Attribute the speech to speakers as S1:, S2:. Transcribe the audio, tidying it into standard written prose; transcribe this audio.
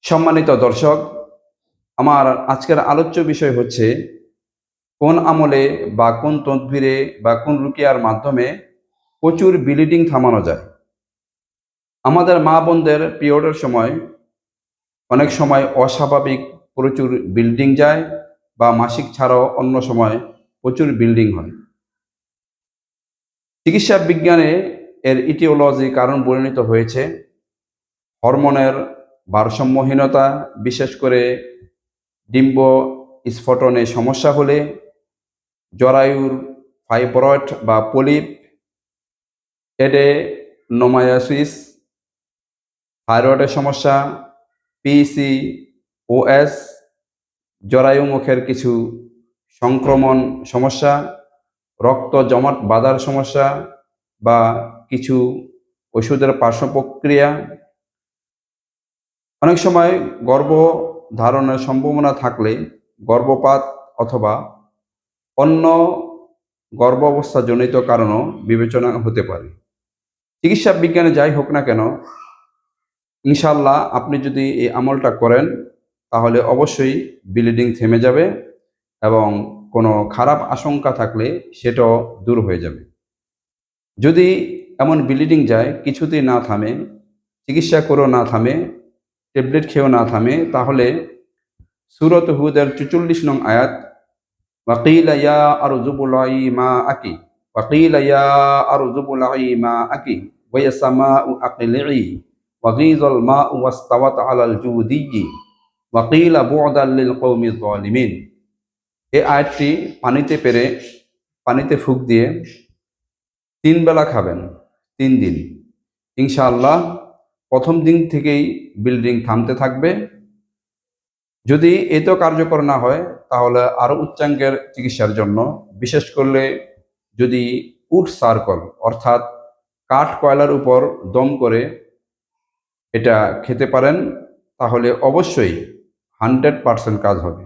S1: সম্মানিত দর্শক, আমার আজকের আলোচ্য বিষয় হচ্ছে কোন আমলে বা কোন তদবিরে বা কোন রুকিয়ার মাধ্যমে প্রচুর ব্লিডিং থামানো যায়। আমাদের মা বোনদের পিরিয়ডের সময় অনেক সময় অস্বাভাবিক প্রচুর ব্লিডিং যায় বা মাসিক ছাড়াও অন্য সময় প্রচুর ব্লিডিং হয়। চিকিৎসা বিজ্ঞানে এর ইটিওলজি কারণ পরিণত হয়েছে হরমোনের ভারসাম্যহীনতা, বিশেষ করে ডিম্ব স্ফটনে সমস্যা হলে, জরায়ুর ফাইব্রয়েড বা পলিপ, এডেনোমায়াসিস, থাইরয়েডের সমস্যা, পিসিওএস, জরায়ু মুখের কিছু সংক্রমণ সমস্যা, রক্ত জমাট বাঁধার সমস্যা বা কিছু ওষুধের পার্শ্ব প্রক্রিয়া, অনেক সময় গর্ভধারণের সম্ভাবনা থাকলে গর্ভপাত অথবা অন্য গর্ভাবস্থাজনিত কারণও বিবেচনা হতে পারে। চিকিৎসা বিজ্ঞানে যাই হোক না কেন, ইনশাল্লাহ আপনি যদি এই আমলটা করেন তাহলে অবশ্যই ব্লিডিং থেমে যাবে এবং কোনো খারাপ আশঙ্কা থাকলে সেটাও দূর হয়ে যাবে। যদি এমন ব্লিডিং যায় কিছুতেই না থামে, চিকিৎসা করেও না থামে, ট্যাবলেট খেয়েও না থামে, তাহলে সূরাত হুদের ৪৪ নং আয়াত ওয়াকিল ইয়া আরযু বুলাই মা আকি ওয়াকিল ইয়া আরযু বুলাই মা আকি ওয়া সামাউ আকিলি ওয়াগীযাল মাউ ওয়াস্তাওয়াত আলাল জুদিয়্যি ওয়াকিলা বু'দাল লিল কওমিয যালিমিন। এই আয়াতটি পানিতে ফুঁক দিয়ে ৩ বেলা খাবেন, ৩ দিন। ইনশাআল্লাহ প্রথম দিন থেকেই ব্লিডিং থামতে থাকবে। যদি এতেও কার্যকর না হয় তাহলে আরও উচ্চাঙ্গের চিকিৎসার জন্য, বিশেষ করলে যদি উড সার্কল অর্থাৎ কাঠ কয়লার উপর দম করে এটা খেতে পারেন তাহলে অবশ্যই 100% কাজ হবে।